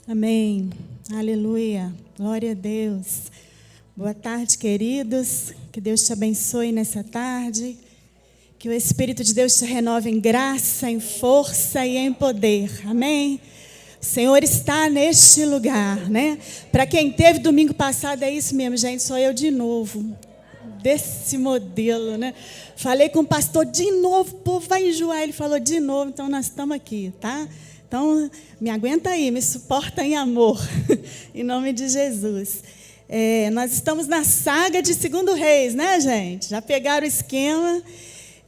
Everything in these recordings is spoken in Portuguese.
Amém. Aleluia. Glória a Deus. Boa tarde, queridos. Que Deus te abençoe nessa tarde. Que o Espírito de Deus te renove em graça, em força e em poder. Amém? O Senhor está neste lugar, né? Para quem teve domingo passado, é isso mesmo, gente. Sou eu de novo. Desse modelo, né? Falei com o pastor de novo, o povo vai enjoar. Ele falou de novo, então nós estamos aqui, tá? Então, me aguenta aí, me suporta em amor, em nome de Jesus. Nós estamos na saga de 2 Reis, né, gente? Já pegaram o esquema?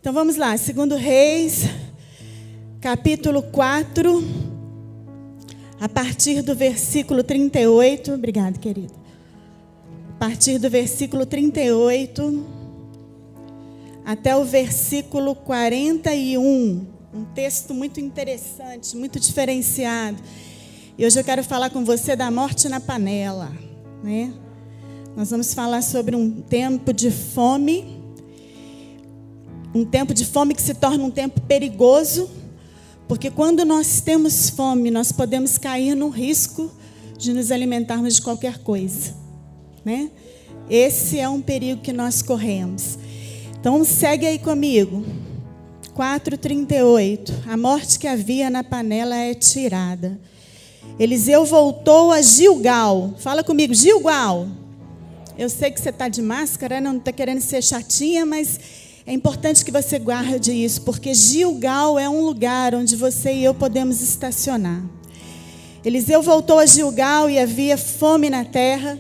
Então, vamos lá, 2 Reis, capítulo 4, a partir do versículo 38. Obrigada, querido. A partir do versículo 38 até o versículo 41. Um texto muito interessante, muito diferenciado. E hoje eu quero falar com você da morte na panela, né? Nós vamos falar sobre um tempo de fome. Um tempo de fome que se torna um tempo perigoso. Porque quando nós temos fome, nós podemos cair no risco de nos alimentarmos de qualquer coisa, né? Esse é um perigo que nós corremos. Então segue aí comigo. 4:38. A morte que havia na panela é tirada. Eliseu voltou a Gilgal. Fala comigo, Gilgal. Eu sei que você está de máscara, não está querendo ser chatinha, mas é importante que você guarde isso, porque Gilgal é um lugar onde você e eu podemos estacionar. Eliseu voltou a Gilgal e havia fome na terra,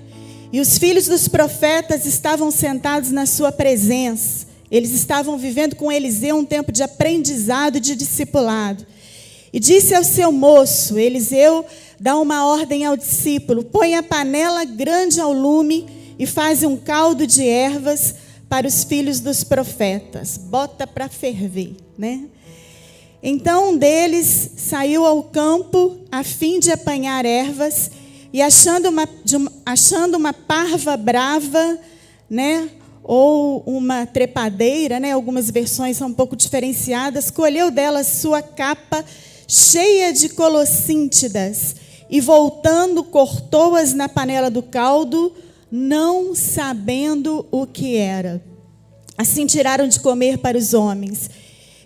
e os filhos dos profetas estavam sentados na sua presença. Eles estavam vivendo com Eliseu um tempo de aprendizado e de discipulado. E disse ao seu moço, Eliseu dá uma ordem ao discípulo: põe a panela grande ao lume e faz um caldo de ervas para os filhos dos profetas. Bota para ferver, né? Então um deles saiu ao campo a fim de apanhar ervas e achando uma parva brava, né? Ou uma trepadeira, né? Algumas versões são um pouco diferenciadas, colheu dela sua capa cheia de colossíntidas e voltando cortou-as na panela do caldo, não sabendo o que era. Assim tiraram de comer para os homens.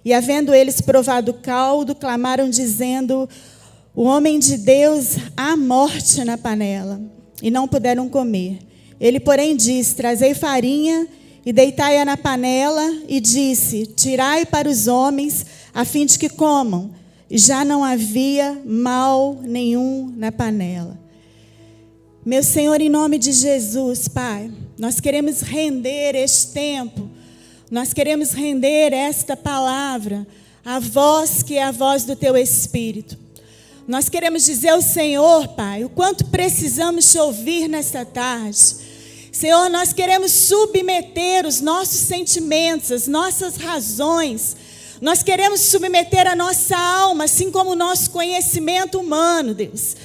E havendo eles provado o caldo, clamaram dizendo: o homem de Deus, há morte na panela. E não puderam comer. Ele, porém, disse: trazei farinha e deitai-a na panela, e disse: tirai para os homens, a fim de que comam. E já não havia mal nenhum na panela. Meu Senhor, em nome de Jesus, Pai, nós queremos render este tempo, nós queremos render esta palavra, a voz que é a voz do Teu Espírito. Nós queremos dizer ao Senhor, Pai, o quanto precisamos te ouvir nesta tarde. Senhor, nós queremos submeter os nossos sentimentos, as nossas razões. Nós queremos submeter a nossa alma, assim como o nosso conhecimento humano, Deus.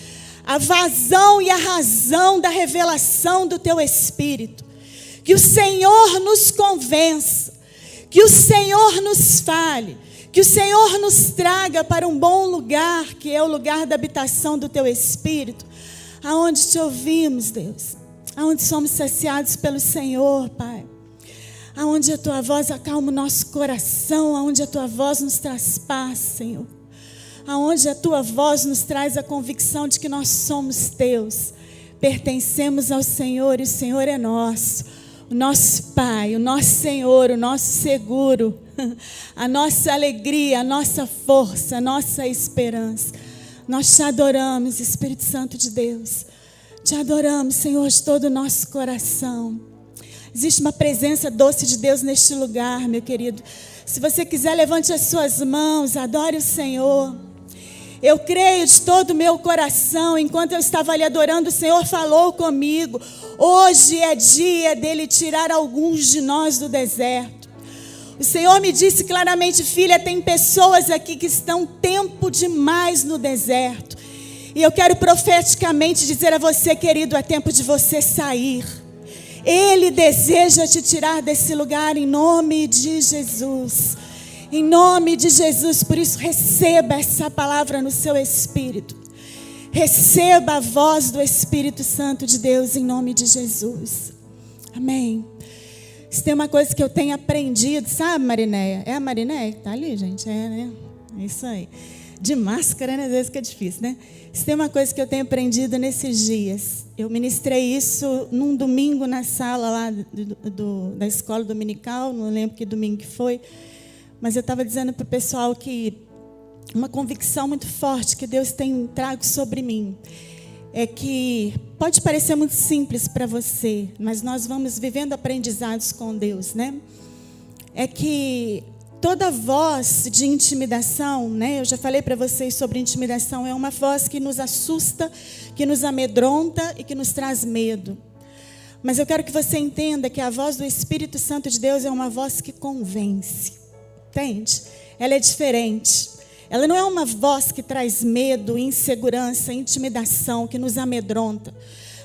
A vazão e a razão da revelação do Teu Espírito. Que o Senhor nos convença, que o Senhor nos fale, que o Senhor nos traga para um bom lugar, que é o lugar da habitação do Teu Espírito, aonde te ouvimos, Deus, aonde somos saciados pelo Senhor, Pai, aonde a Tua voz acalma o nosso coração, aonde a Tua voz nos traz paz, Senhor, aonde a Tua voz nos traz a convicção de que nós somos Teus, pertencemos ao Senhor e o Senhor é nosso, o nosso Pai, o nosso Senhor, o nosso seguro, a nossa alegria, a nossa força, a nossa esperança. Nós te adoramos, Espírito Santo de Deus. Te adoramos, Senhor, de todo o nosso coração. Existe uma presença doce de Deus neste lugar, meu querido. Se você quiser, levante as suas mãos, adore o Senhor. Eu creio de todo o meu coração, enquanto eu estava ali adorando, o Senhor falou comigo. Hoje é dia dele tirar alguns de nós do deserto. O Senhor me disse claramente: filha, tem pessoas aqui que estão tempo demais no deserto. E eu quero profeticamente dizer a você, querido, é tempo de você sair. Ele deseja te tirar desse lugar em nome de Jesus. Em nome de Jesus. Por isso, receba essa palavra no seu espírito. Receba a voz do Espírito Santo de Deus em nome de Jesus. Amém. Se tem uma coisa que eu tenho aprendido, sabe, Marinéia? É a Marinéia que está ali, gente? É, né? É isso aí. De máscara, né? Às vezes que é difícil, né? Se tem uma coisa que eu tenho aprendido nesses dias, eu ministrei isso num domingo na sala lá da escola dominical, não lembro que domingo que foi, mas eu estava dizendo para o pessoal que uma convicção muito forte que Deus tem trago sobre mim é que pode parecer muito simples para você, mas nós vamos vivendo aprendizados com Deus, né? É que toda voz de intimidação, né? Eu já falei para vocês sobre intimidação, é uma voz que nos assusta, que nos amedronta e que nos traz medo. Mas eu quero que você entenda que a voz do Espírito Santo de Deus é uma voz que convence. Entende? Ela é diferente. Ela não é uma voz que traz medo, insegurança, intimidação, que nos amedronta.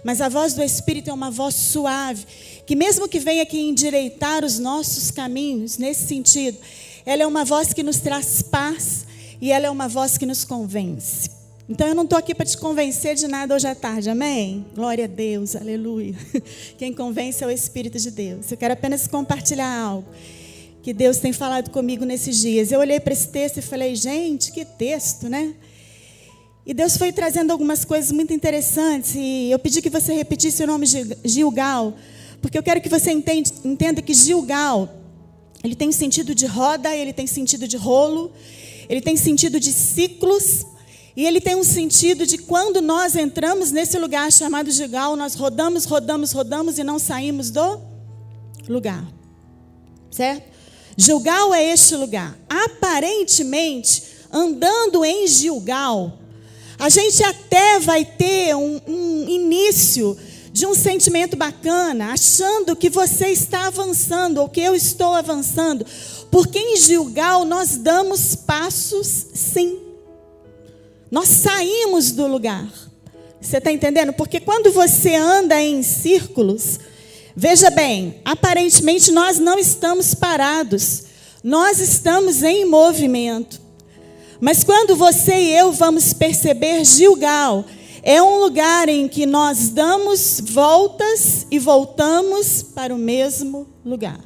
Mas a voz do Espírito é uma voz suave, que mesmo que venha aqui endireitar os nossos caminhos, nesse sentido, ela é uma voz que nos traz paz e ela é uma voz que nos convence. Então eu não estou aqui para te convencer de nada hoje à tarde, amém? Glória a Deus, aleluia. Quem convence é o Espírito de Deus. Eu quero apenas compartilhar algo que Deus tem falado comigo nesses dias. Eu olhei para esse texto e falei, gente, que texto, né? E Deus foi trazendo algumas coisas muito interessantes. E eu pedi que você repetisse o nome Gilgal, porque eu quero que você entenda que Gilgal, ele tem sentido de roda, ele tem sentido de rolo, ele tem sentido de ciclos, e ele tem um sentido de quando nós entramos nesse lugar chamado Gilgal, nós rodamos, rodamos, rodamos e não saímos do lugar. Certo? Gilgal é este lugar. Aparentemente, andando em Gilgal, a gente até vai ter um início de um sentimento bacana, achando que você está avançando, ou que eu estou avançando. Porque em Gilgal nós damos passos, sim. Nós saímos do lugar. Você está entendendo? Porque quando você anda em círculos, veja bem, aparentemente nós não estamos parados, nós estamos em movimento. Mas quando você e eu vamos perceber, Gilgal é um lugar em que nós damos voltas e voltamos para o mesmo lugar.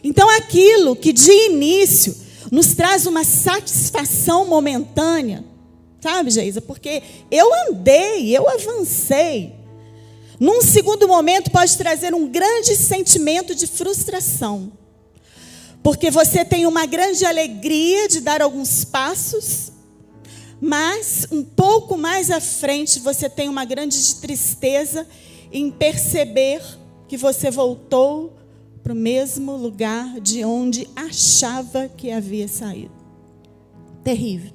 Então aquilo que de início nos traz uma satisfação momentânea, sabe, Geisa? Porque eu andei, eu avancei. Num segundo momento pode trazer um grande sentimento de frustração. Porque você tem uma grande alegria de dar alguns passos, mas um pouco mais à frente você tem uma grande tristeza em perceber que você voltou para o mesmo lugar de onde achava que havia saído. Terrível.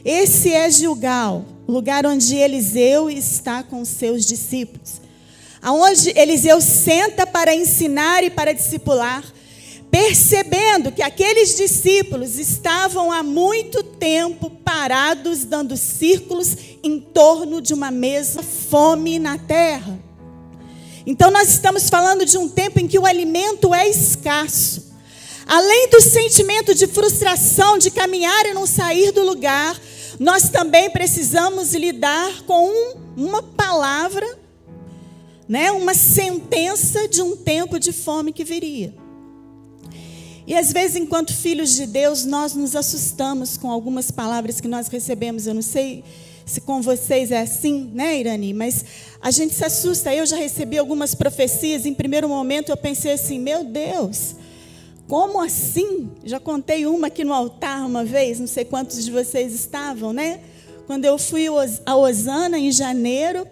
Esse é Gilgal, o lugar onde Eliseu está com os seus discípulos. Aonde Eliseu senta para ensinar e para discipular, percebendo que aqueles discípulos estavam há muito tempo parados, dando círculos em torno de uma mesma fome na terra. Então nós estamos falando de um tempo em que o alimento é escasso. Além do sentimento de frustração de caminhar e não sair do lugar, nós também precisamos lidar com uma palavra, né, uma sentença de um tempo de fome que viria. E às vezes, enquanto filhos de Deus, nós nos assustamos com algumas palavras que nós recebemos. Eu não sei se com vocês é assim, né, Irani? Mas a gente se assusta. Eu já recebi algumas profecias. Em primeiro momento eu pensei assim, meu Deus, como assim? Já contei uma aqui no altar uma vez, não sei quantos de vocês estavam, né? Quando eu fui a Osana em janeiro,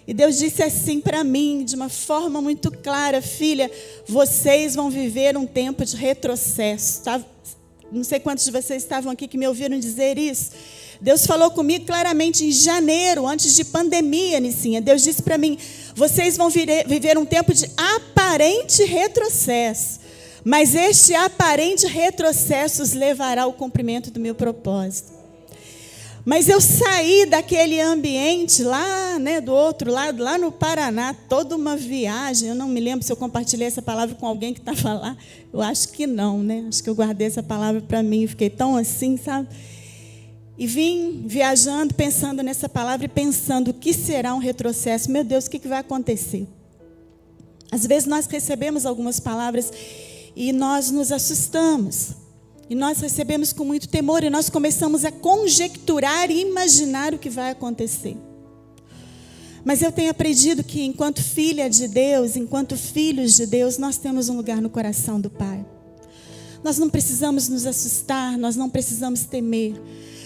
e Deus disse assim para mim, de uma forma muito clara, filha, vocês vão viver um tempo de retrocesso. Tá? Não sei quantos de vocês estavam aqui que me ouviram dizer isso. Deus falou comigo claramente em janeiro, antes de pandemia, Nicinha. Deus disse para mim, vocês vão viver um tempo de aparente retrocesso. Mas este aparente retrocesso os levará ao cumprimento do meu propósito. Mas eu saí daquele ambiente lá, né, do outro lado, lá no Paraná, toda uma viagem. Eu não me lembro se eu compartilhei essa palavra com alguém que estava lá. Eu acho que não, né? Acho que eu guardei essa palavra para mim e fiquei tão assim, sabe? E vim viajando, pensando nessa palavra e pensando o que será um retrocesso. Meu Deus, o que vai acontecer? Às vezes nós recebemos algumas palavras e nós nos assustamos. E nós recebemos com muito temor e nós começamos a conjecturar e imaginar o que vai acontecer. Mas eu tenho aprendido que enquanto filha de Deus, enquanto filhos de Deus, nós temos um lugar no coração do Pai. Nós não precisamos nos assustar, nós não precisamos temer.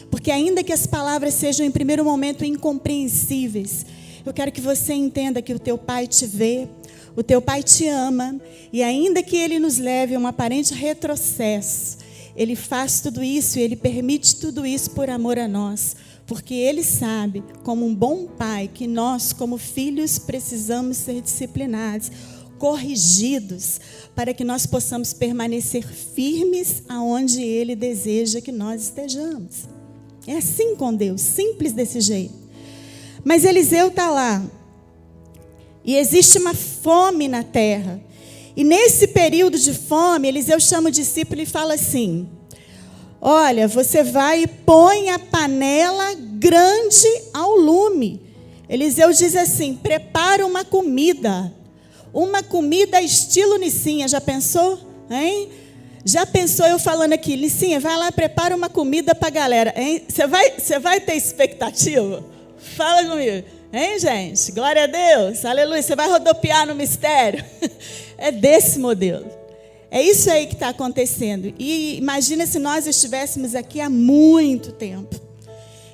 Porque ainda que as palavras sejam em primeiro momento incompreensíveis, eu quero que você entenda que o teu Pai te vê, o teu Pai te ama, e ainda que Ele nos leve a um aparente retrocesso, Ele faz tudo isso e Ele permite tudo isso por amor a nós, porque Ele sabe, como um bom Pai, que nós, como filhos, precisamos ser disciplinados, corrigidos, para que nós possamos permanecer firmes aonde Ele deseja que nós estejamos. É assim com Deus, simples desse jeito. Mas Eliseu está lá. E existe uma fome na terra. E nesse período de fome, Eliseu chama o discípulo e fala assim: olha, você vai e põe a panela grande ao lume. Eliseu diz assim: prepara uma comida estilo Nicinha. Já pensou? Hein? Já pensou eu falando aqui, Licinha, vai lá, prepara uma comida para a galera. Hein? Você vai ter expectativa? Fala comigo. Hein, gente? Glória a Deus. Aleluia. Você vai rodopiar no mistério? É desse modelo. É isso aí que está acontecendo. E imagina se nós estivéssemos aqui há muito tempo.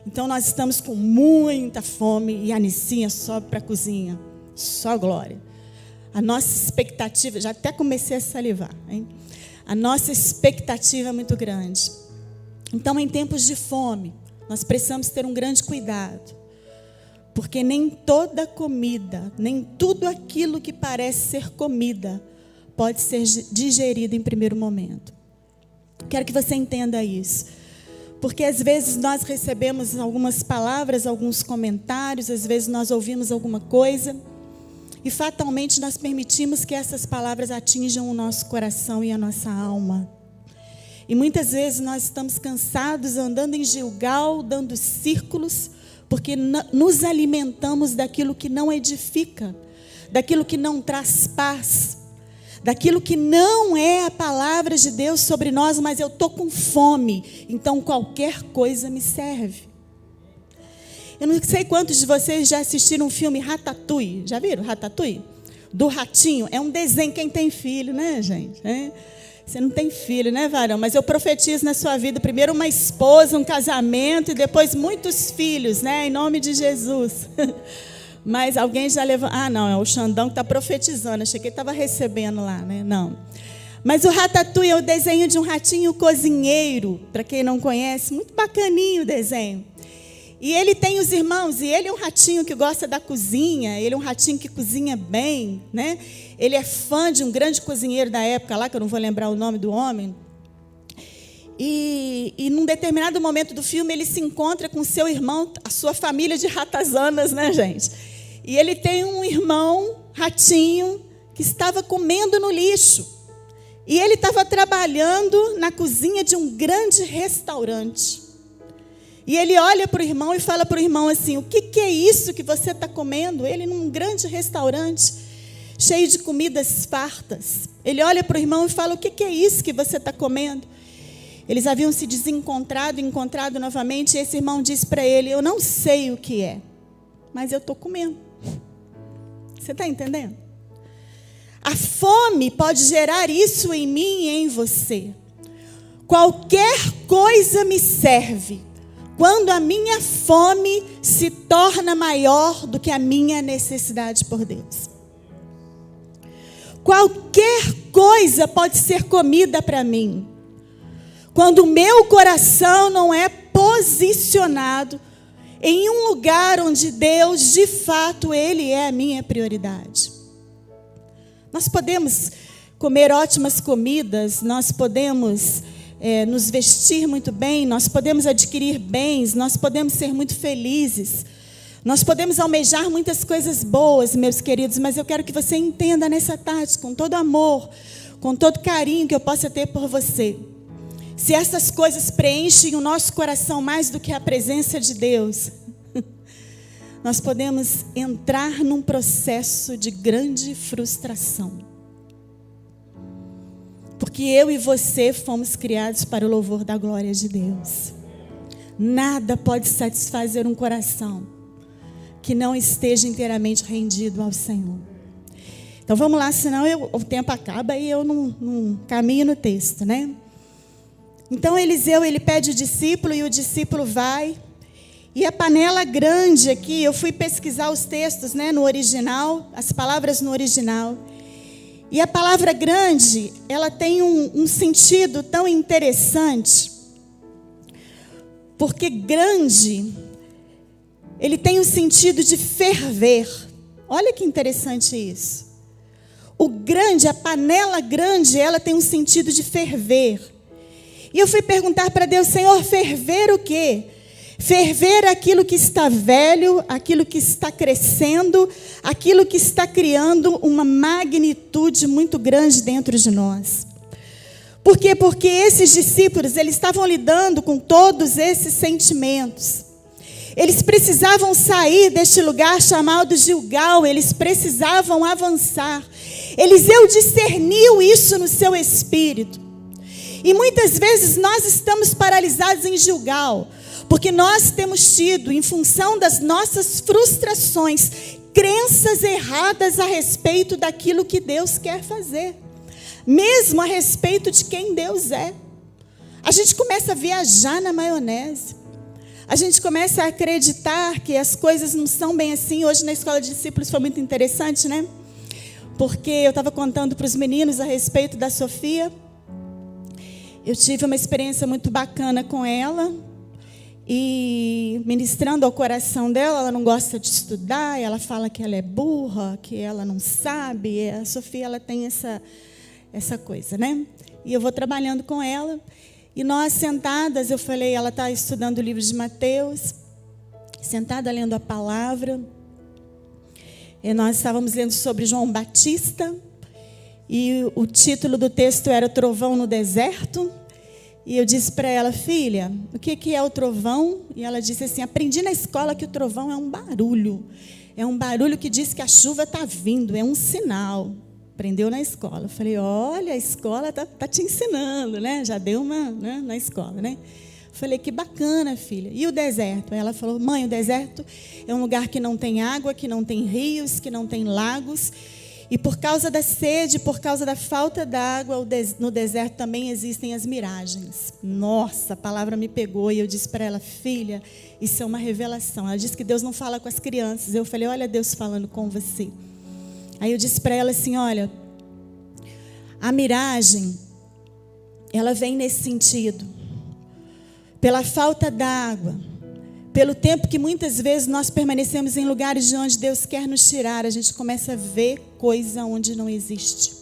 Então nós estamos com muita fome e a Nicinha sobe para a cozinha. Só glória. A nossa expectativa, já até comecei a salivar, hein? A nossa expectativa é muito grande. Então, em tempos de fome, nós precisamos ter um grande cuidado. Porque nem toda comida, nem tudo aquilo que parece ser comida, pode ser digerido em primeiro momento. Quero que você entenda isso. Porque às vezes nós recebemos algumas palavras, alguns comentários, às vezes nós ouvimos alguma coisa, e fatalmente nós permitimos que essas palavras atinjam o nosso coração e a nossa alma. E muitas vezes nós estamos cansados, andando em Gilgal, dando círculos, porque nos alimentamos daquilo que não edifica, daquilo que não traz paz, daquilo que não é a palavra de Deus sobre nós, mas eu estou com fome, então qualquer coisa me serve. Eu não sei quantos de vocês já assistiram o filme Ratatouille. Já viram Ratatouille? Do ratinho. É um desenho, quem tem filho, né, gente? Você não tem filho, né, varão? Mas eu profetizo na sua vida, primeiro uma esposa, um casamento e depois muitos filhos, né? Em nome de Jesus. Mas alguém já levantou... Ah, não, é o Xandão que está profetizando. Achei que ele estava recebendo lá, né? Não. Mas o Ratatouille é o desenho de um ratinho cozinheiro. Para quem não conhece, muito bacaninho o desenho. E ele tem os irmãos, e ele é um ratinho que gosta da cozinha, ele é um ratinho que cozinha bem, né? Ele é fã de um grande cozinheiro da época lá, que eu não vou lembrar o nome do homem. E num determinado momento do filme, ele se encontra com seu irmão, a sua família de ratazanas, né, gente? E ele tem um irmão, ratinho, que estava comendo no lixo. E ele estava trabalhando na cozinha de um grande restaurante. E ele olha para o irmão e fala para o irmão assim: o que é isso que você está comendo? Ele num grande restaurante, cheio de comidas fartas. Ele olha para o irmão e fala: o que é isso que você está comendo? Eles haviam se desencontrado, encontrado novamente, e esse irmão disse para ele: eu não sei o que é, mas eu estou comendo. Você está entendendo? A fome pode gerar isso em mim e em você. Qualquer coisa me serve quando a minha fome se torna maior do que a minha necessidade por Deus. Qualquer coisa pode ser comida para mim quando o meu coração não é posicionado em um lugar onde Deus, de fato, Ele é a minha prioridade. Nós podemos comer ótimas comidas, nós podemos nos vestir muito bem, nós podemos adquirir bens, nós podemos ser muito felizes, nós podemos almejar muitas coisas boas, meus queridos, mas eu quero que você entenda nessa tarde, com todo amor, com todo carinho que eu possa ter por você. se essas coisas preenchem o nosso coração mais do que a presença de Deus, nós podemos entrar num processo de grande frustração. Porque eu e você fomos criados para o louvor da glória de Deus. Nada pode satisfazer um coração que não esteja inteiramente rendido ao Senhor. Então vamos lá, senão o tempo acaba e eu não caminho no texto, né? Então Eliseu, ele pede o discípulo e o discípulo vai. E a panela grande aqui, eu fui pesquisar os textos, né, no original, as palavras no original. E a palavra grande, ela tem um sentido tão interessante. Porque grande, ele tem o sentido de ferver. Olha que interessante isso. O grande, a panela grande, ela tem um sentido de ferver. E eu fui perguntar para Deus, Senhor, ferver o quê? Ferver aquilo que está velho, aquilo que está crescendo, aquilo que está criando uma magnitude muito grande dentro de nós. Por quê? Porque esses discípulos, eles estavam lidando com todos esses sentimentos. Eles precisavam sair deste lugar chamado Gilgal, eles precisavam avançar. Eliseu discerniu isso no seu espírito. E muitas vezes nós estamos paralisados em Gilgal, porque nós temos tido, em função das nossas frustrações, crenças erradas a respeito daquilo que Deus quer fazer. Mesmo a respeito de quem Deus é. A gente começa a viajar na maionese. A gente começa a acreditar que as coisas não são bem assim. Hoje na escola de discípulos foi muito interessante, né? Porque eu estava contando para os meninos a respeito da Sofia. Eu tive uma experiência muito bacana com ela. E ministrando ao coração dela, ela não gosta de estudar. Ela fala que ela é burra, que ela não sabe. E a Sofia, ela tem essa coisa, né? E eu vou trabalhando com ela. E nós sentadas, eu falei, ela está estudando o livro de Mateus, sentada lendo a palavra. E nós estávamos lendo sobre João Batista. E o título do texto era Trovão no Deserto. E eu disse para ela, filha, o que é o trovão? E ela disse assim, aprendi na escola que o trovão é um barulho. É um barulho que diz que a chuva está vindo, é um sinal. Aprendeu na escola. Eu falei, olha, a escola tá te ensinando, né? Já deu uma, né, na escola, né? Eu falei, que bacana, filha. E o deserto? Aí ela falou, mãe, o deserto é um lugar que não tem água, que não tem rios, que não tem lagos. E por causa da sede, por causa da falta d'água, no deserto também existem as miragens. Nossa, a palavra me pegou e eu disse para ela, filha, isso é uma revelação. Ela disse que Deus não fala com as crianças. Eu falei, olha Deus falando com você. Aí eu disse para ela assim, olha, a miragem, ela vem nesse sentido. Pela falta d'água, pelo tempo que muitas vezes nós permanecemos em lugares de onde Deus quer nos tirar, a gente começa a ver coisa onde não existe.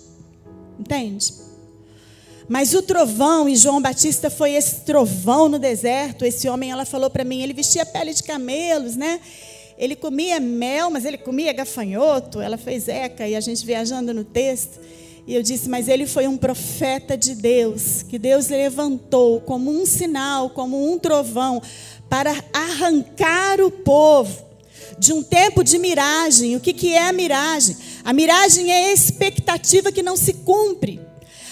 Entende? Mas o trovão, e João Batista foi esse trovão no deserto. Esse homem, ela falou para mim, ele vestia pele de camelos, né? Ele comia mel, mas ele comia gafanhoto. Ela fez eca e a gente viajando no texto. E eu disse, mas ele foi um profeta de Deus, que Deus levantou como um sinal, como um trovão, para arrancar o povo de um tempo de miragem. O que é a miragem? A miragem é a expectativa que não se cumpre.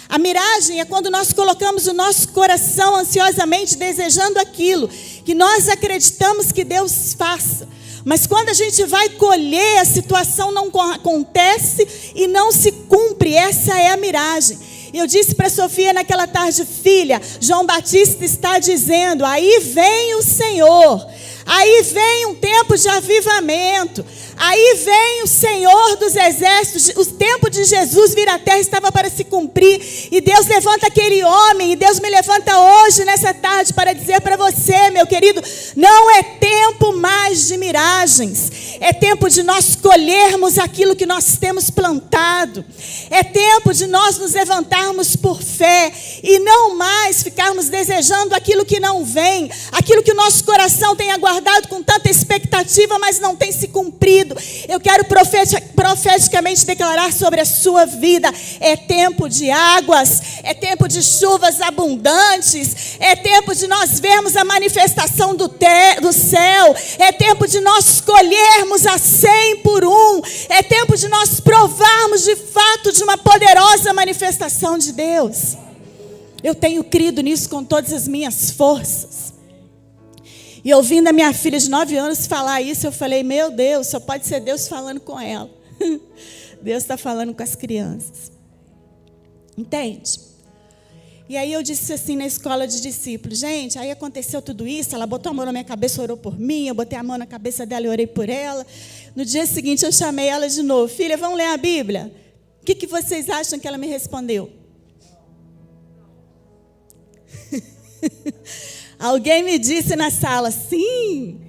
A miragem é quando nós colocamos o nosso coração ansiosamente desejando aquilo que nós acreditamos que Deus faça. Mas quando a gente vai colher, a situação não acontece e não se cumpre. Essa é a miragem. Eu disse para Sofia naquela tarde, filha, João Batista está dizendo, aí vem o Senhor, aí vem um tempo de avivamento, aí vem o Senhor dos exércitos, o tempo de Jesus vir à terra estava para se cumprir, e Deus levanta aquele homem, e Deus me levanta hoje, nessa tarde, para dizer para você, meu querido, não é tempo mais de miragens, É tempo de nós colhermos aquilo que nós temos plantado. É tempo de nós nos levantarmos por fé e não mais ficarmos desejando aquilo que não vem, aquilo que o nosso coração tem aguardado com tanta expectativa, mas não tem se cumprido. Eu quero profeticamente declarar sobre a sua vida: é tempo de águas, é tempo de chuvas abundantes, é tempo de nós vermos a manifestação do céu, é tempo de nós colhermos a 100 por 1, é tempo de nós provarmos de fato de uma poderosa manifestação de Deus. Eu tenho crido nisso com todas as minhas forças. E ouvindo a minha filha de 9 anos falar isso, eu falei: meu Deus, só pode ser Deus falando com ela. Deus está falando com as crianças. Entende? E aí eu disse assim na escola de discípulos: gente, aí aconteceu tudo isso, ela botou a mão na minha cabeça, orou por mim, eu botei a mão na cabeça dela e orei por ela. No dia seguinte eu chamei ela de novo: filha, vamos ler a Bíblia? O que vocês acham que ela me respondeu? Alguém me disse na sala: sim,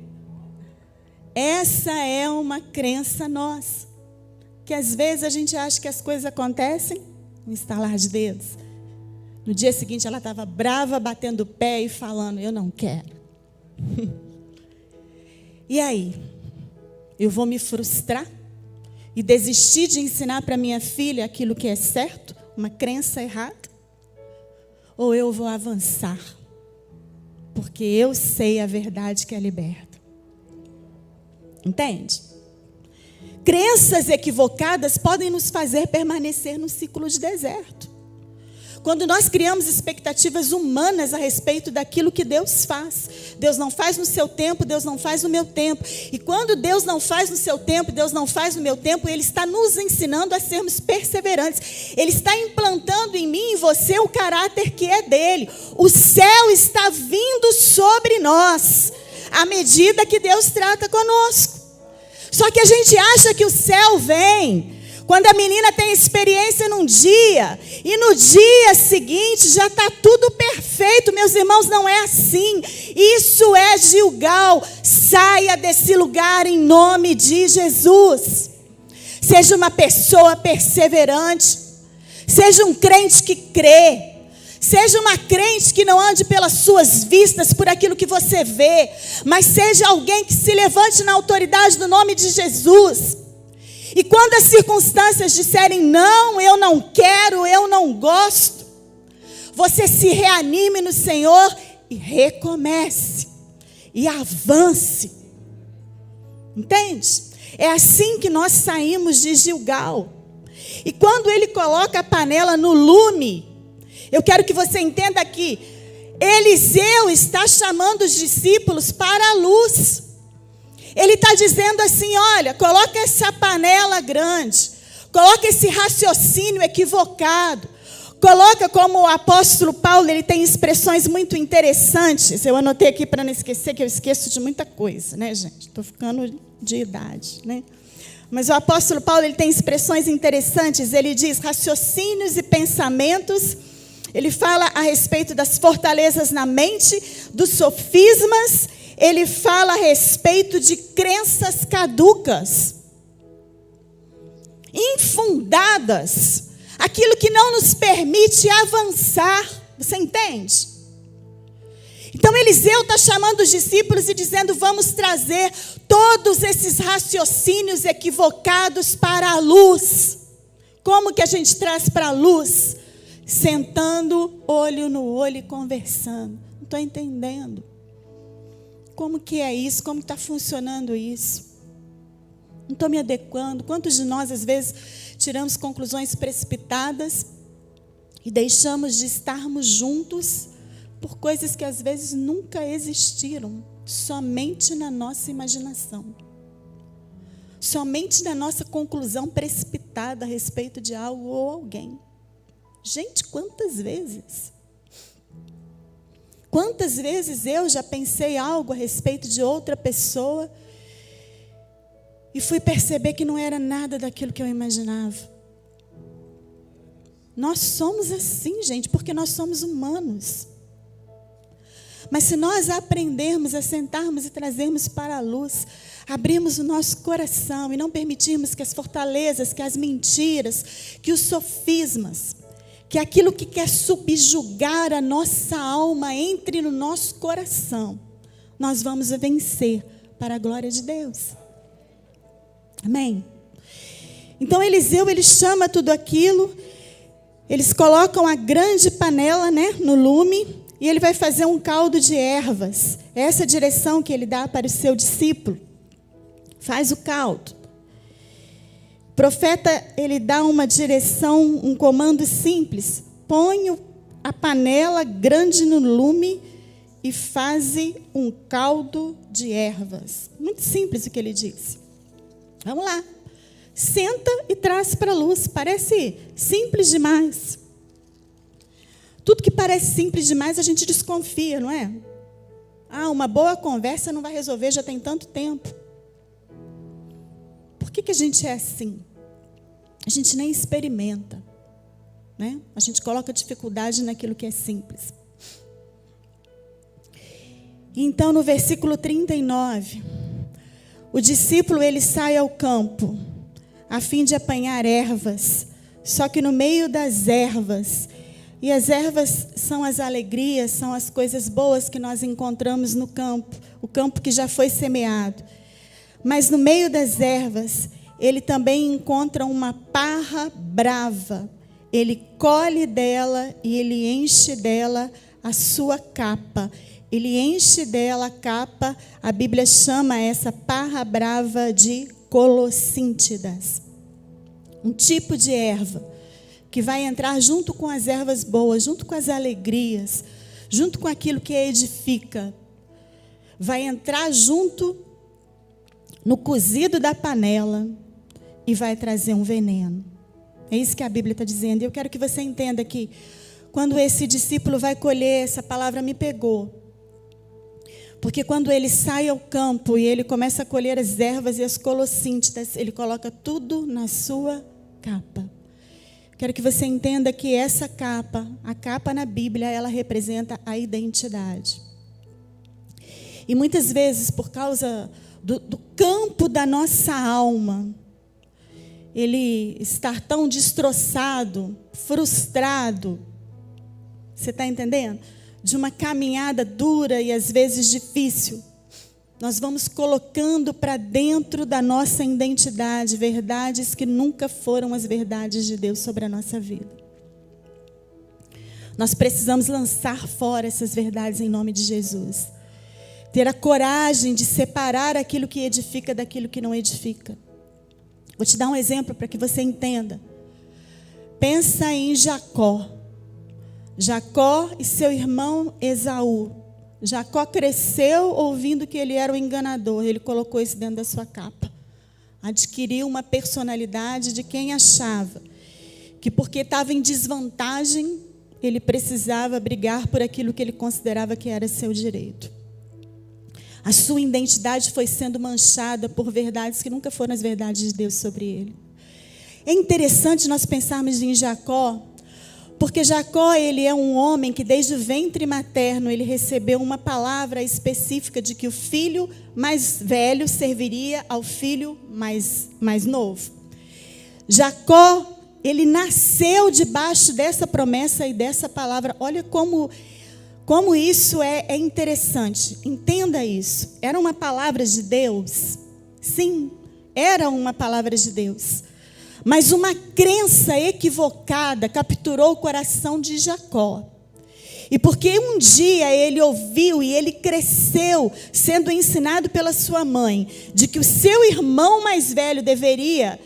essa é uma crença nossa, que às vezes a gente acha que as coisas acontecem no estalar de dedos. No dia seguinte ela estava brava, batendo o pé e falando: eu não quero. E aí? Eu vou me frustrar e desistir de ensinar para minha filha aquilo que é certo, uma crença errada? Ou eu vou avançar? Porque eu sei a verdade que é liberta. Entende? Crenças equivocadas podem nos fazer permanecer no ciclo de deserto. Quando nós criamos expectativas humanas a respeito daquilo que Deus faz. Deus não faz no seu tempo, Deus não faz no meu tempo. E quando Deus não faz no seu tempo, Deus não faz no meu tempo, Ele está nos ensinando a sermos perseverantes. Ele está implantando em mim e você o caráter que é dele. O céu está vindo sobre nós, à medida que Deus trata conosco. Só que a gente acha que o céu vem quando a menina tem experiência num dia, e no dia seguinte já está tudo perfeito. Meus irmãos, não é assim. Isso é Gilgal. Saia desse lugar em nome de Jesus. Seja uma pessoa perseverante. Seja um crente que crê. Seja uma crente que não ande pelas suas vistas, por aquilo que você vê, mas seja alguém que se levante na autoridade do nome de Jesus. E quando as circunstâncias disserem: não, eu não quero, eu não gosto, você se reanime no Senhor e recomece, e avance. Entende? É assim que nós saímos de Gilgal. E quando ele coloca a panela no lume, eu quero que você entenda que Eliseu está chamando os discípulos para a luz. Ele está dizendo assim: olha, coloca essa panela grande, coloca esse raciocínio equivocado, coloca, como o apóstolo Paulo, ele tem expressões muito interessantes. Eu anotei aqui para não esquecer, que eu esqueço de muita coisa, né, gente? Estou ficando de idade, né? Mas o apóstolo Paulo, ele tem expressões interessantes. Ele diz raciocínios e pensamentos. Ele fala a respeito das fortalezas na mente, dos sofismas. Ele fala a respeito de crenças caducas, infundadas, aquilo que não nos permite avançar. Você entende? Então Eliseu está chamando os discípulos e dizendo: vamos trazer todos esses raciocínios equivocados para a luz. Como que a gente traz para a luz? Sentando olho no olho e conversando. Não estou entendendo. Como que é isso? Como está funcionando isso? Não estou me adequando. Quantos de nós, às vezes, tiramos conclusões precipitadas e deixamos de estarmos juntos por coisas que, às vezes, nunca existiram, somente na nossa imaginação, somente na nossa conclusão precipitada a respeito de algo ou alguém. Gente, quantas vezes? Quantas vezes eu já pensei algo a respeito de outra pessoa e fui perceber que não era nada daquilo que eu imaginava. Nós somos assim, gente, porque nós somos humanos. Mas se nós aprendermos a sentarmos e trazermos para a luz, abrirmos o nosso coração e não permitirmos que as fortalezas, que as mentiras, que os sofismas, que aquilo que quer subjugar a nossa alma entre no nosso coração, nós vamos vencer para a glória de Deus. Amém? Então Eliseu, ele chama tudo aquilo, eles colocam a grande panela, né, no lume, e ele vai fazer um caldo de ervas. Essa é a direção que ele dá para o seu discípulo. Faz o caldo. O profeta, ele dá uma direção, um comando simples. Põe a panela grande no lume e faze um caldo de ervas. Muito simples o que ele disse. Vamos lá. Senta e traz para a luz. Parece simples demais. Tudo que parece simples demais, a gente desconfia, não é? Uma boa conversa não vai resolver, já tem tanto tempo. Por que a gente é assim? A gente nem experimenta, né? A gente coloca dificuldade naquilo que é simples. Então, no versículo 39, o discípulo, ele sai ao campo, a fim de apanhar ervas. Só que no meio das ervas, e as ervas são as alegrias, são as coisas boas que nós encontramos no campo, o campo que já foi semeado. Mas no meio das ervas, ele também encontra uma parra brava. Ele colhe dela e ele enche dela a sua capa. Ele enche dela a capa, a Bíblia chama essa parra brava de colossíntidas. Um tipo de erva que vai entrar junto com as ervas boas, junto com as alegrias, junto com aquilo que edifica. Vai entrar junto no cozido da panela e vai trazer um veneno. É isso que a Bíblia está dizendo. E eu quero que você entenda que quando esse discípulo vai colher, essa palavra me pegou. Porque quando ele sai ao campo e ele começa a colher as ervas e as colossíntidas, ele coloca tudo na sua capa. Quero que você entenda que essa capa, a capa na Bíblia, ela representa a identidade. E muitas vezes, por causa do campo da nossa alma, ele estar tão destroçado, frustrado, você está entendendo? De uma caminhada dura e às vezes difícil, nós vamos colocando para dentro da nossa identidade verdades que nunca foram as verdades de Deus sobre a nossa vida. Nós precisamos lançar fora essas verdades em nome de Jesus. Ter a coragem de separar aquilo que edifica daquilo que não edifica. Vou te dar um exemplo para que você entenda. Pensa em Jacó. Jacó e seu irmão Esaú. Jacó cresceu ouvindo que ele era o enganador. Ele colocou isso dentro da sua capa. Adquiriu uma personalidade de quem achava que porque estava em desvantagem, ele precisava brigar por aquilo que ele considerava que era seu direito. A sua identidade foi sendo manchada por verdades que nunca foram as verdades de Deus sobre ele. É interessante nós pensarmos em Jacó, porque Jacó, ele é um homem que desde o ventre materno ele recebeu uma palavra específica de que o filho mais velho serviria ao filho mais novo. Jacó, ele nasceu debaixo dessa promessa e dessa palavra. Olha como isso é interessante. Entenda isso. Era uma palavra de Deus? Sim, era uma palavra de Deus. Mas uma crença equivocada capturou o coração de Jacó. E porque um dia ele ouviu e ele cresceu sendo ensinado pela sua mãe de que o seu irmão mais velho deveria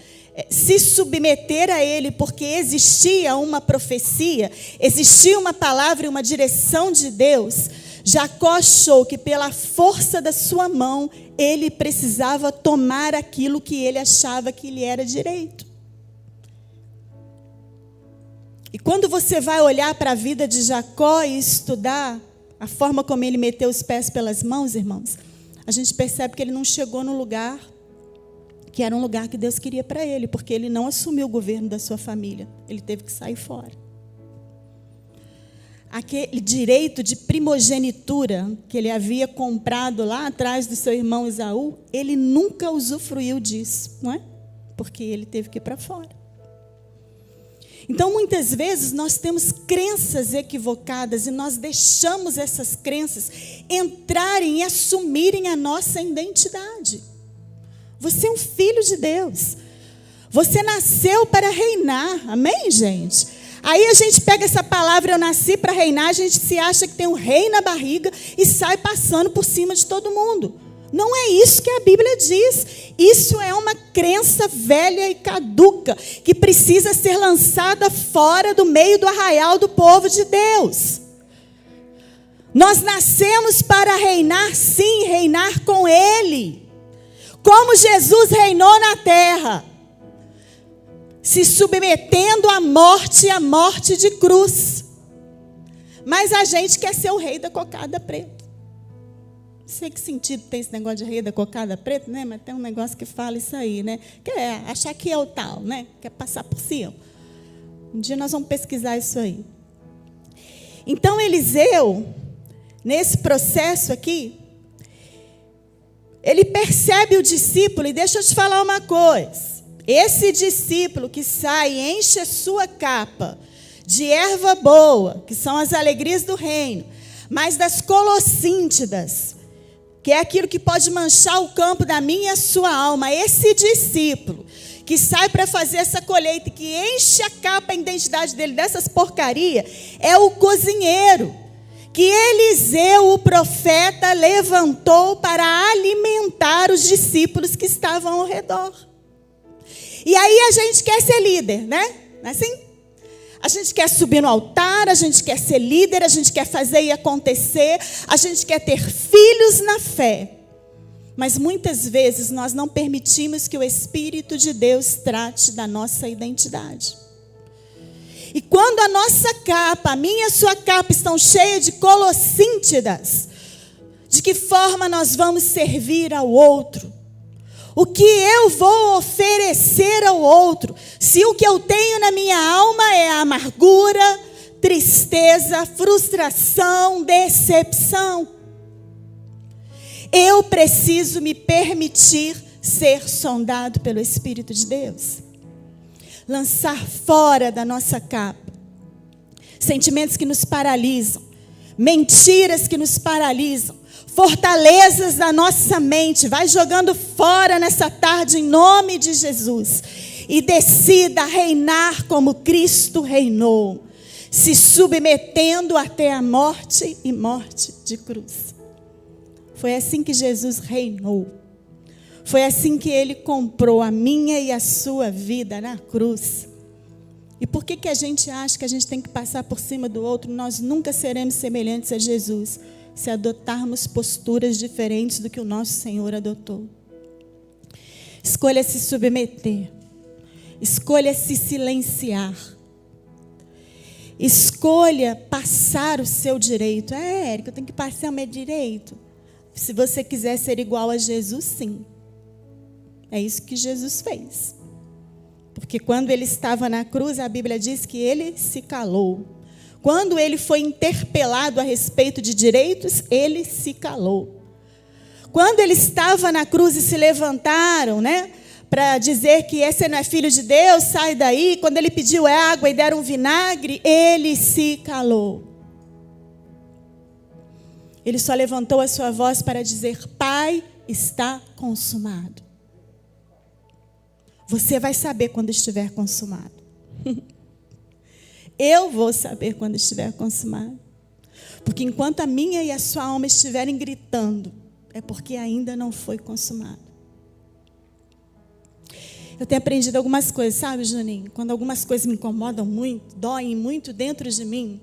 se submeter a ele, porque existia uma profecia, existia uma palavra e uma direção de Deus, Jacó achou que pela força da sua mão ele precisava tomar aquilo que ele achava que lhe era direito. E quando você vai olhar para a vida de Jacó e estudar a forma como ele meteu os pés pelas mãos, irmãos, a gente percebe que ele não chegou no lugar que era um lugar que Deus queria para ele, porque ele não assumiu o governo da sua família. Ele teve que sair fora. aquele direito de primogenitura que ele havia comprado lá atrás do seu irmão Esaú, ele nunca usufruiu disso, não é? Porque ele teve que ir para fora. Então, muitas vezes, nós temos crenças equivocadas e nós deixamos essas crenças entrarem e assumirem a nossa identidade. Você é um filho de Deus. Você nasceu para reinar. Amém, gente? Aí a gente pega essa palavra, eu nasci para reinar, a gente se acha que tem um rei na barriga e sai passando por cima de todo mundo. Não é isso que a Bíblia diz. Isso é uma crença velha e caduca, que precisa ser lançada fora do meio do arraial do povo de Deus. Nós nascemos para reinar, sim, reinar com Ele. Como Jesus reinou na terra, se submetendo à morte de cruz. Mas a gente quer ser o rei da cocada preta. Não sei que sentido tem esse negócio de rei da cocada preta, né? Mas tem um negócio que fala isso aí, né? Quer achar que é o tal, né? Quer passar por cima. Um dia nós vamos pesquisar isso aí. Então, Eliseu, nesse processo aqui, ele percebe o discípulo, e deixa eu te falar uma coisa. Esse discípulo que sai e enche a sua capa de erva boa, que são as alegrias do reino, mas das colossíntidas, que é aquilo que pode manchar o campo da minha e a sua alma. Esse discípulo que sai para fazer essa colheita, que enche a capa, a identidade dele dessas porcarias, é o cozinheiro que Eliseu, o profeta, levantou para alimentar os discípulos que estavam ao redor. E aí a gente quer ser líder, né? Não é assim? A gente quer subir no altar, a gente quer ser líder, a gente quer fazer e acontecer, a gente quer ter filhos na fé. Mas muitas vezes nós não permitimos que o Espírito de Deus trate da nossa identidade. E quando a nossa capa, a minha e a sua capa estão cheias de colossíntidas, de que forma nós vamos servir ao outro? O que eu vou oferecer ao outro, se o que eu tenho na minha alma é amargura, tristeza, frustração, decepção? Eu preciso me permitir ser sondado pelo Espírito de Deus. Lançar fora da nossa capa sentimentos que nos paralisam, mentiras que nos paralisam, fortalezas da nossa mente. Vai jogando fora nessa tarde em nome de Jesus. E decida reinar como Cristo reinou, se submetendo até a morte e morte de cruz. Foi assim que Jesus reinou. Foi assim que Ele comprou a minha e a sua vida na cruz. E por que a gente acha que a gente tem que passar por cima do outro? Nós nunca seremos semelhantes a Jesus se adotarmos posturas diferentes do que o nosso Senhor adotou. Escolha se submeter. Escolha se silenciar. Escolha passar o seu direito. Érica, eu tenho que passar o meu direito. Se você quiser ser igual a Jesus, sim. É isso que Jesus fez. Porque quando Ele estava na cruz, a Bíblia diz que Ele se calou. Quando Ele foi interpelado a respeito de direitos, Ele se calou. Quando Ele estava na cruz e se levantaram, né, para dizer que esse não é filho de Deus, sai daí. Quando Ele pediu água e deram vinagre, Ele se calou. Ele só levantou a sua voz para dizer: Pai, está consumado. Você vai saber quando estiver consumado. Eu vou saber quando estiver consumado. Porque enquanto a minha e a sua alma estiverem gritando, é porque ainda não foi consumado. Eu tenho aprendido algumas coisas, sabe, Juninho? Quando algumas coisas me incomodam muito, doem muito dentro de mim,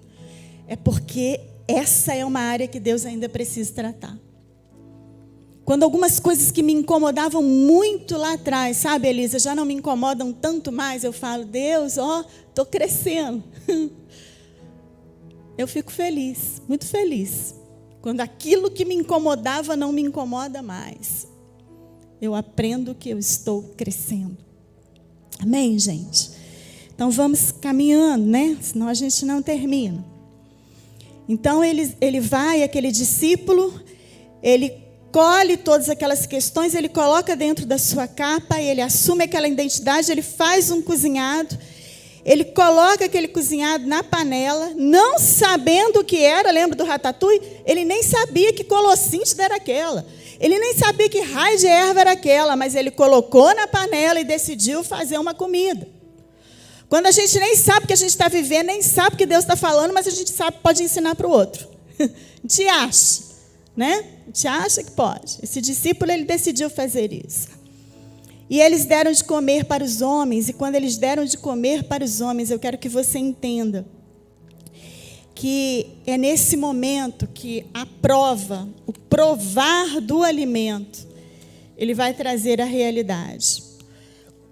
é porque essa é uma área que Deus ainda precisa tratar. Quando algumas coisas que me incomodavam muito lá atrás, sabe, Elisa, já não me incomodam tanto mais, eu falo: Deus, estou crescendo. Eu fico feliz, muito feliz. Quando aquilo que me incomodava não me incomoda mais. Eu aprendo que eu estou crescendo. Amém, gente? Então vamos caminhando, né? Senão a gente não termina. Então ele vai, aquele discípulo, ele colhe todas aquelas questões, ele coloca dentro da sua capa, ele assume aquela identidade, ele faz um cozinhado, ele coloca aquele cozinhado na panela, não sabendo o que era, lembra do ratatouille? Ele nem sabia que colossíntida era aquela, ele nem sabia que raio de erva era aquela, mas ele colocou na panela e decidiu fazer uma comida. Quando a gente nem sabe o que a gente está vivendo, nem sabe o que Deus está falando, mas a gente sabe que pode ensinar para o outro. A gente acha, né? A gente acha que pode. Esse discípulo, ele decidiu fazer isso. E eles deram de comer para os homens, e quando eles deram de comer para os homens, eu quero que você entenda que é nesse momento que a prova, o provar do alimento, ele vai trazer a realidade.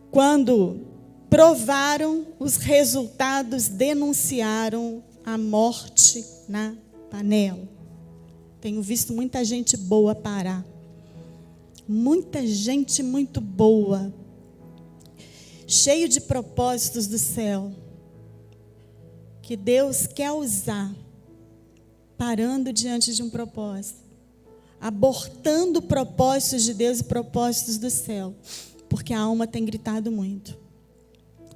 Quando provaram, os resultados denunciaram a morte na panela. Tenho visto muita gente boa parar. Muita gente muito boa. Cheio de propósitos do céu. Que Deus quer usar. Parando diante de um propósito. Abortando propósitos de Deus e propósitos do céu. Porque a alma tem gritado muito.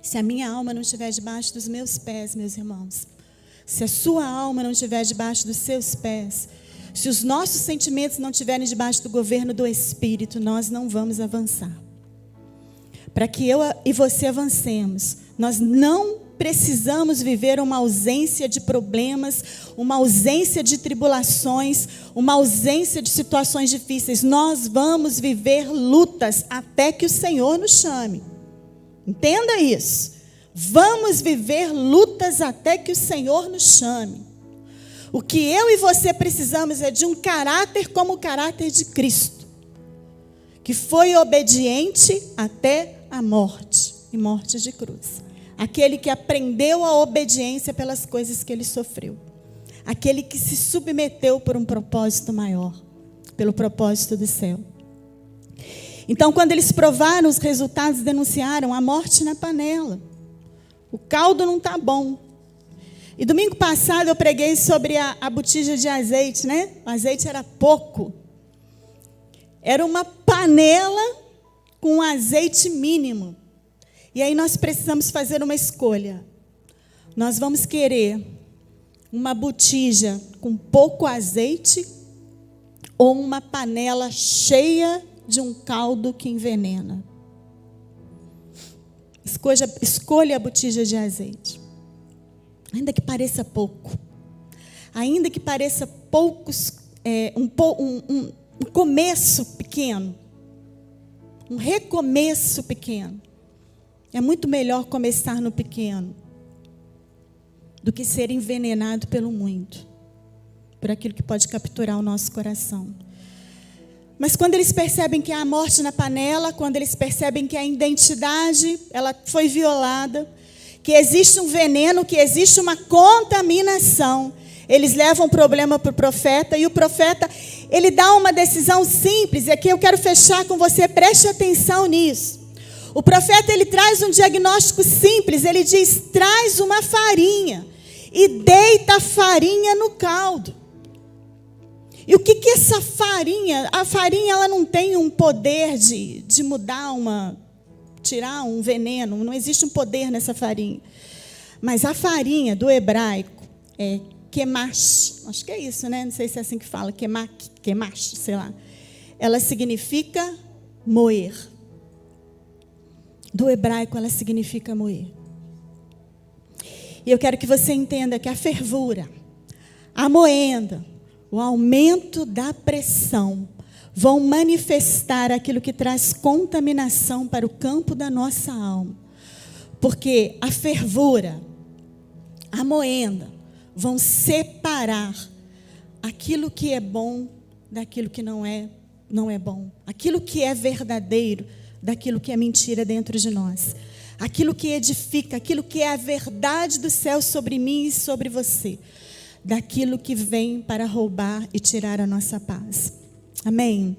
Se a minha alma não estiver debaixo dos meus pés, meus irmãos, se a sua alma não estiver debaixo dos seus pés, se os nossos sentimentos não estiverem debaixo do governo do Espírito, nós não vamos avançar. Para que eu e você avancemos, nós não precisamos viver uma ausência de problemas, uma ausência de tribulações, uma ausência de situações difíceis. Nós vamos viver lutas até que o Senhor nos chame. Entenda isso. Vamos viver lutas até que o Senhor nos chame. O que eu e você precisamos é de um caráter como o caráter de Cristo, que foi obediente até a morte, e morte de cruz. Aquele que aprendeu a obediência pelas coisas que ele sofreu. Aquele que se submeteu por um propósito maior, pelo propósito do céu. Então, quando eles provaram os resultados, denunciaram a morte na panela. O caldo não está bom. E domingo passado eu preguei sobre a botija de azeite, né? O azeite era pouco. Era uma panela com azeite mínimo. E aí nós precisamos fazer uma escolha. Nós vamos querer uma botija com pouco azeite ou uma panela cheia de um caldo que envenena. Escolha a botija de azeite. Ainda que pareça pouco. Ainda que pareça poucos, um começo pequeno. Um recomeço pequeno. É muito melhor começar no pequeno do que ser envenenado pelo muito. Por aquilo que pode capturar o nosso coração. Mas quando eles percebem que há a morte na panela, quando eles percebem que a identidade ela foi violada, que existe um veneno, que existe uma contaminação, eles levam o problema para o profeta, e o profeta, ele dá uma decisão simples, e aqui eu quero fechar com você, preste atenção nisso. O profeta, ele traz um diagnóstico simples, ele diz, traz uma farinha, e deita a farinha no caldo. E o que é essa farinha? A farinha, ela não tem um poder de mudar tirar um veneno, não existe um poder nessa farinha. Mas a farinha do hebraico é quemash, acho que é isso, né? Não sei se é assim que fala, quemash, sei lá. Ela significa moer. Do hebraico ela significa moer. E eu quero que você entenda que a fervura, a moenda, o aumento da pressão vão manifestar aquilo que traz contaminação para o campo da nossa alma. Porque a fervura, a moenda, vão separar aquilo que é bom daquilo que não é bom. Aquilo que é verdadeiro daquilo que é mentira dentro de nós. Aquilo que edifica, aquilo que é a verdade do céu sobre mim e sobre você. Daquilo que vem para roubar e tirar a nossa paz. Amém?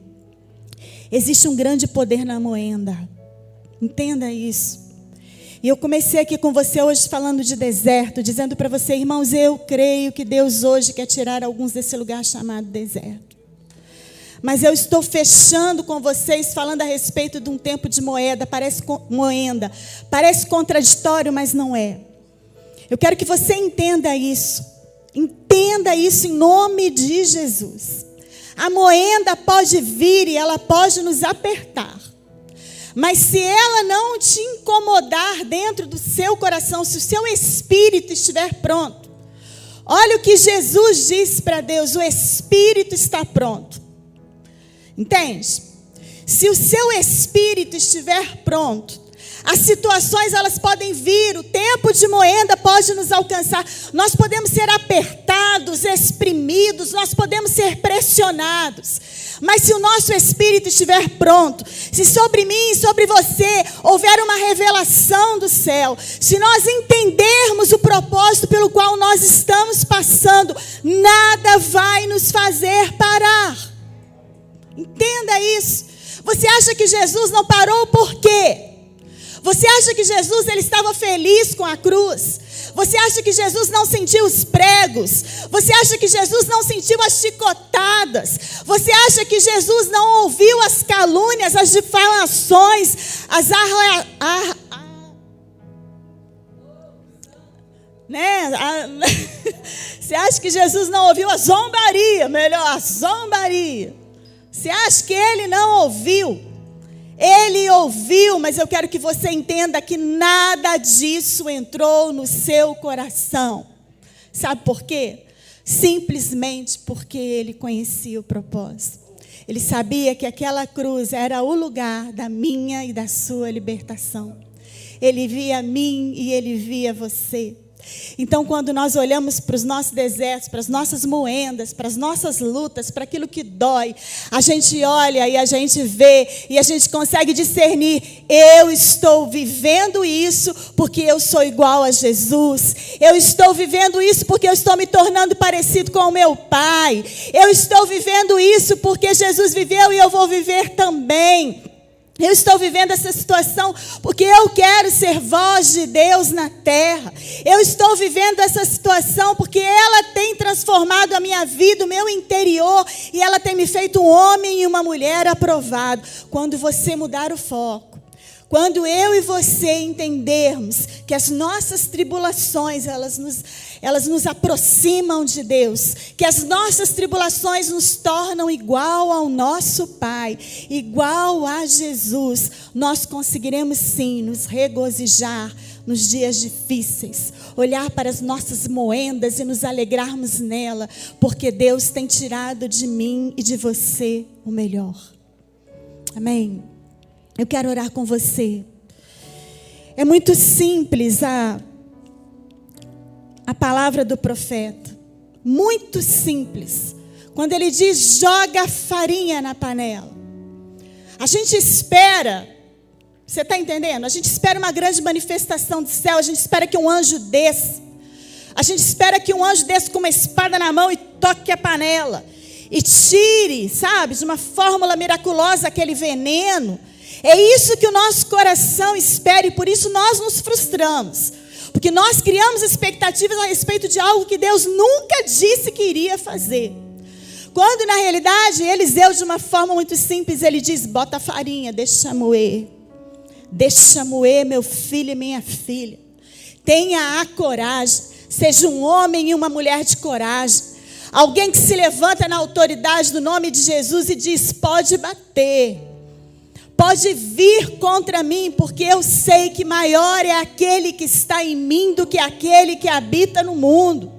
Existe um grande poder na moenda. Entenda isso. E eu comecei aqui com você hoje falando de deserto, dizendo para você, irmãos, eu creio que Deus hoje quer tirar alguns desse lugar chamado deserto. Mas eu estou fechando com vocês, falando a respeito de um tempo de moeda, parece contraditório, mas não é. Eu quero que você entenda isso em nome de Jesus. A moeda pode vir e ela pode nos apertar. Mas se ela não te incomodar dentro do seu coração, se o seu espírito estiver pronto, olha o que Jesus disse para Deus, o espírito está pronto. Entende? Se o seu espírito estiver pronto, as situações elas podem vir, o tempo de moeda pode nos alcançar, nós podemos ser apertados, exprimidos, nós podemos ser pressionados. Mas se o nosso espírito estiver pronto, se sobre mim e sobre você houver uma revelação do céu, se nós entendermos o propósito pelo qual nós estamos passando, nada vai nos fazer parar. Entenda isso. Você acha que Jesus não parou por quê? Você acha que Jesus ele estava feliz com a cruz? Você acha que Jesus não sentiu os pregos? Você acha que Jesus não sentiu as chicotadas? Você acha que Jesus não ouviu as calúnias, as difamações, Você acha que Jesus não ouviu a zombaria? Melhor, a zombaria. Você acha que ele não ouviu? Ele ouviu, mas eu quero que você entenda que nada disso entrou no seu coração. Sabe por quê? Simplesmente porque ele conhecia o propósito. Ele sabia que aquela cruz era o lugar da minha e da sua libertação. Ele via a mim e ele via você. Então, quando nós olhamos para os nossos desertos, para as nossas moendas, para as nossas lutas, para aquilo que dói, a gente olha e a gente vê e a gente consegue discernir, eu estou vivendo isso porque eu sou igual a Jesus. Eu estou vivendo isso porque eu estou me tornando parecido com o meu Pai. Eu estou vivendo isso porque Jesus viveu e eu vou viver também. Eu estou vivendo essa situação porque eu quero ser voz de Deus na terra. Eu estou vivendo essa situação porque ela tem transformado a minha vida, o meu interior, e ela tem me feito um homem e uma mulher aprovado. Quando você mudar o foco, quando eu e você entendermos que as nossas tribulações, elas nos aproximam de Deus, que as nossas tribulações nos tornam igual ao nosso Pai, igual a Jesus, nós conseguiremos sim nos regozijar nos dias difíceis, olhar para as nossas moendas e nos alegrarmos nela, porque Deus tem tirado de mim e de você o melhor. Amém? Eu quero orar com você. É muito simples a palavra do profeta. Muito simples. Quando ele diz, joga farinha na panela. A gente espera, você está entendendo? A gente espera uma grande manifestação do céu. A gente espera que um anjo desça. A gente espera que um anjo desça com uma espada na mão e toque a panela. E tire, sabe, de uma fórmula miraculosa aquele veneno. É isso que o nosso coração espera e por isso nós nos frustramos. Porque nós criamos expectativas a respeito de algo que Deus nunca disse que iria fazer. Quando na realidade Eliseu, de uma forma muito simples, ele diz, bota a farinha, deixa moer. Deixa moer, meu filho e minha filha. Tenha a coragem, seja um homem e uma mulher de coragem. Alguém que se levanta na autoridade do nome de Jesus e diz, pode bater. Pode vir contra mim, porque eu sei que maior é aquele que está em mim do que aquele que habita no mundo.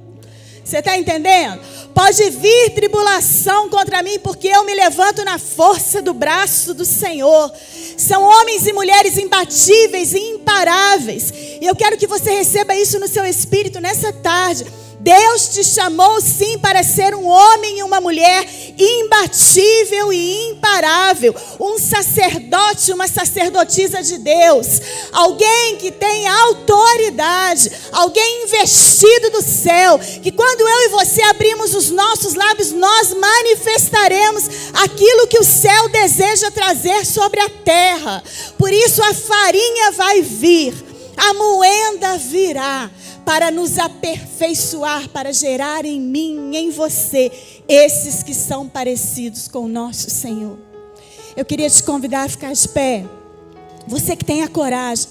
Você está entendendo? Pode vir tribulação contra mim, porque eu me levanto na força do braço do Senhor. São homens e mulheres imbatíveis e imparáveis. E eu quero que você receba isso no seu espírito nessa tarde. Deus te chamou sim para ser um homem e uma mulher imbatível e imparável. Um sacerdote, uma sacerdotisa de Deus. Alguém que tem autoridade. Alguém investido do céu. Que quando eu e você abrimos os nossos lábios, nós manifestaremos aquilo que o céu deseja trazer sobre a terra. Por isso a farinha vai vir. A moenda virá para nos aperfeiçoar, para gerar em mim e em você esses que são parecidos com o nosso Senhor. Eu queria te convidar a ficar de pé. Você que tem a coragem.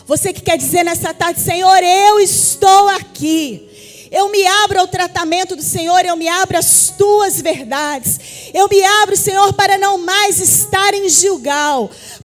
Você que quer dizer nessa tarde: Senhor, eu estou aqui. Eu me abro ao tratamento do Senhor, eu me abro às tuas verdades. Eu me abro, Senhor, para não mais estar em Gilgal,